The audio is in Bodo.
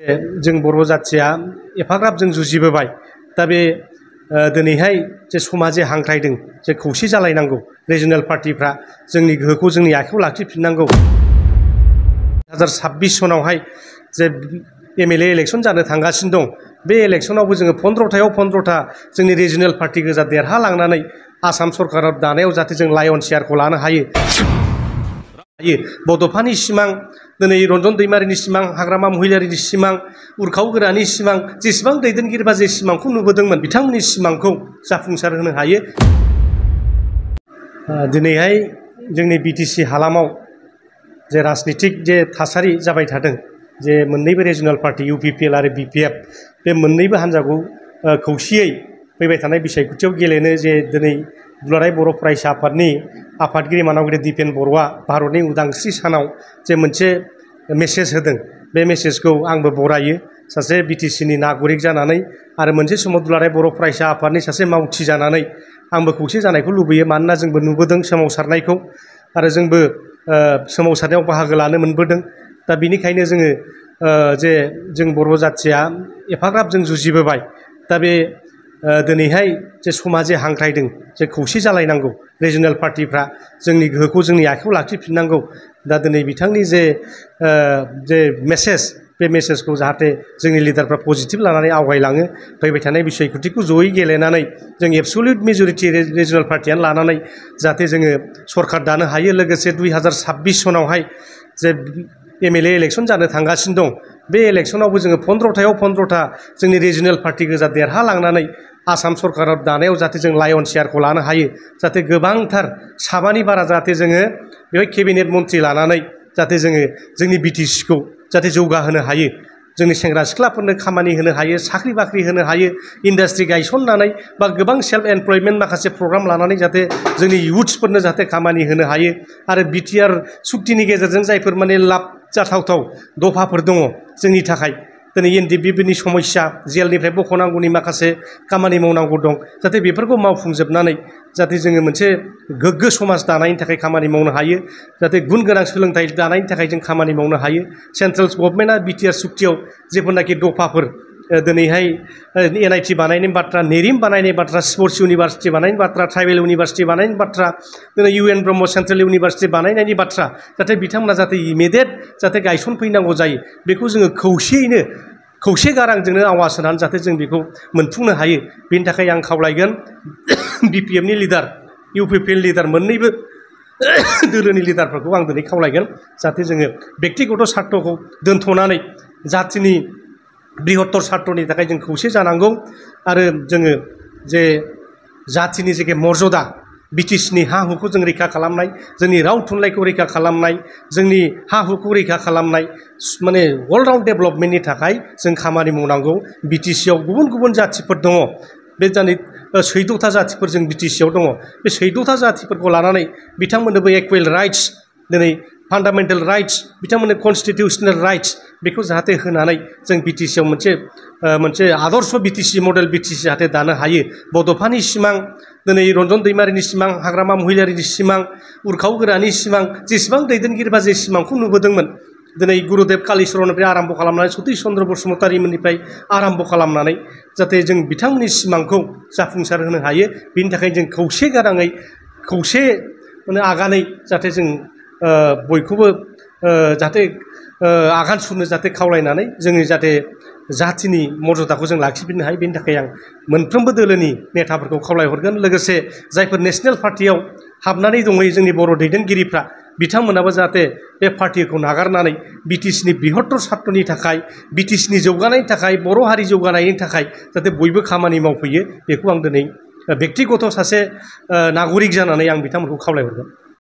जों बर' जाथिया एफाग्राब जों जुजिबोबाय दा बे दिनैहाय जे समाजे हांख्रायदों जे खौसे जालायनांगौ रिजनेल पार्टिफ्रा जोंनि गोहोखौ जोंनि आखायाव लाखिफिननांगौ 2026 सनावहाय जे एमएलए इलेक्शन जानो थांगासिनो दं बे इलेक्शनावबो जोङो 15थायाव 15था जोंनि रिजनेल पार्टि गोजा देरहालांनानै आसाम सरकाराव दानायाव जाहाथे जों लायन शेयारखौ लानो हायो बड'फानि सिमां दिनै रन्जन दैमारिनि सिमां हाग्रामा महिलारिनि सिमां उरखाव गोरानि सिमां जेसेबां दैदेनगिरिबा जे सिमांखौ नुबोदोंमोन बिथांमोननि सिमांखौ जाफुंसार होनो हायो दिनैहाय जोंनि बिटिसि हालामाव जे राजनितिक जे थासारि जाबाय थादों जे मोननैबो रिजनेल पार्टि इउपिपिएल आरो बिपिएफ बे मोननैबो हान्जाखौ खौसेयै फैबाय थानाय बिसायख'थियाव गेलेनो जे दिनै दुलाराय बर' फरायसा आफादनि आफादगिरि मानगिरि दिपेन बर'आ भारतनि उदांस्रि सानाव जे मोनसे मेसेज होदों बे मेसेजखौ आंबो बरायो सासे बिटिसिनि नागरिक जानानै आरो मोनसे समाव दुलाराय बर' फरायसा आफादनि सासे मावथि जानानै आंबो खौसे जानायखौ लुबैयो मानोना जोंबो नुबोदों सोमावसारनायखौ आरो जोंबो सोमावसारनायाव बाहागो लानो मोनबोदों दा बेनिखायनो जोङो जे जों बर' जाथिया एफाग्राब जों जुजिबोबाय दा बे दिनैहाय जे समाजे हांख्रायदों जे खौसे जालायनांगौ रिजनेल पार्टिफ्रा जोंनि गोहोखौ जोंनि आखायाव लाखिफिननांगौ दा दिनै बिथांनि जे मेसेज बे मेसेजखौ जाहाथे जोंनि लिडारफ्रा पजिटिभ लानानै आवगायलाङो फैबाय थानाय बिसायख'थिखौ जयै गेलेनानै जों एबसुलिउट मेजरिटि रिजनेल पार्टियानो लानानै जाहाथे जोङो सरकार दानो हायो लोगोसे 2026 सनावहाय जे एमएलए इलेक्शन जानो थांगासिनो दं बे इलेक्शनावबो जोङो 15थायाव 15था जोंनि रिजनेल पार्टि गोजा देरहालांनानै आसाम सरकाराव दानायाव जाहाथे जों लायन शेयारखौ लानो हायो जाहाथे गोबांथार साबानि बारा जाहाथे जोङो बेवहाय केबिनेट मन्थ्रि लानानै जाहाथे जोङो जोंनि बिटिसिखौ जाहाथे जौगाहोनो हायो जोंनि सेंग्रा सिख्लाफोरनो खामानि होनो हायो साख्रि बाख्रि होनो हायो इन्डास्ट्रि गायसननानै बा गोबां सेल्फ एमप्लयमेन्ट माखासे प्रग्राम लानानै जाहाथे जोंनि इयुथ्सफोरनो जाहाथे खामानि होनो हायो आरो बिटिआर सुक्तिनि गेजेरजों जायफोर माने लाब जाथावथाव दफाफोर दङ जोंनि थाखाय दिनै एनडिएफबिनि समस्या जेलनिफ्राय बख'नांगौनि माखासे खामानि मावनांगौ दं जाहाथे बेफोरखौ मावफुंजोबनानै जाहाथे जोङो मोनसे गोग्गो समाज दानायनि थाखाय खामानि मावनो हायो जाहाथे गुन गोनां सोलोंथाइ दानायनि थाखाय जों खामानि मावनो हायो सेन्ट्रेल गभर्नमेन्टआ बिटिआर सुक्तियाव जेफोरनाखि दफाफोर दिनैहाय एनआइटि बानायनायनि बाथ्रा नेरिम बानायनाय बाथ्रा स्पर्ट्स इउनिभार्सिटि बानायनायनि बाथ्रा ट्राइबेल इउनिभार्सिटि बानायनायनि बाथ्रा दिनै इउएन ब्रह्म सेन्ट्रेल इउनिभार्सिटि बानायनायनि बाथ्रा जाहाथे बिथांमोना जाहाथे इमिडियेट जाहाथे गायसनफैनांगौ जायो बेखौ जोङो खौसेयैनो खौसे गारांजोंनो आवाज होनानै जाहाथे जों बेखौ मोनफुंनो हायो बेनि थाखाय आं खावलायगोन बिपिएफनि लिडार इउपिपिएल लिडार मोननैबो दोलोनि लिडारफोरखौ आं दिनै खावलायगोन जाहाथे जोङो बेक्तिगत सार्थखौ दोनथ'नानै जाथिनि बृहत्तर सार्थनि थाखाय जों खौसे जानांगौ आरो जोङो जे जाथिनि जे मर्यादा बिटिसिनि हा हुखौ जों रैखा खालामनाय जोंनि राव थुनलाइखौ रैखा खालामनाय जोंनि हा हुखौ रैखा खालामनाय माने अलराउन्ड डेभेलपमेन्टनि थाखाय जों खामानि मावनांगौ बिटिसिआव गुबुन गुबुन जाथिफोर दङ बे जानि 14था जातिफोर जों बिटिसिआव दङ बे 14था जातिफोरखौ लानानै बिथांमोननोबो इकुवेल राइट्स दिनै फान्डामेन्टेल राइट्स बिथांमोननो कनस्टिटिउसनेल राइट्स बेखौ जाहाथे होनानै जों बिटिसिआव मोनसे आदर्श बिटिसि मडेल बिटिसि जाहाथे दानो हायो बड'फानि सिमां दिनै रन्जन दैमारिनि सिमां हाग्रामा महिलारिनि सिमां उरखाव गोरानि सिमां जेसेबां दैदेनगिरिबा जे सिमांखौ नुबोदोंमोन दिनै गुरुदेब कालिचरननिफ्राय आराम्भ खालामनानै सतीश चन्द्र बसुमतारीमोननिफ्राय आराम्भ खालामनानै जाहाथे जों बिथांमोननि सिमांखौ जाफुंसार होनो हायो बेनि थाखाय जों खौसे गाराङै खौसे माने आगानै जाहाथे जों बयखौबो जाहाथे आगान सुरनो जाहाथे खावलायनानै जोंनि जाहाथे जाथिनि मर्यादाखौ जों लाखिफिननो हायो बेनि थाखाय आं मोनफ्रोमबो दोलोनि नेताफोरखौ खावलायहरगोन लोगोसे जायफोर नेशनेल पार्टियाव हाबनानै दंहैयो जोंनि बर' दैदेनगिरिफ्रा बिथांमोनाबो जाहाथे बे पार्टिखौ नागारनानै बिटिसिनि बृहत्तर सार्थनि थाखाय बिटिसिनि जौगानायनि थाखाय बर' हारि जौगानायनि थाखाय जाहाथे बयबो खामानि मावफैयो बेखौ आं दिनै बेक्तिगत सासे नागरिक जानानै आं बिथांमोनखौ खावलायहरगोन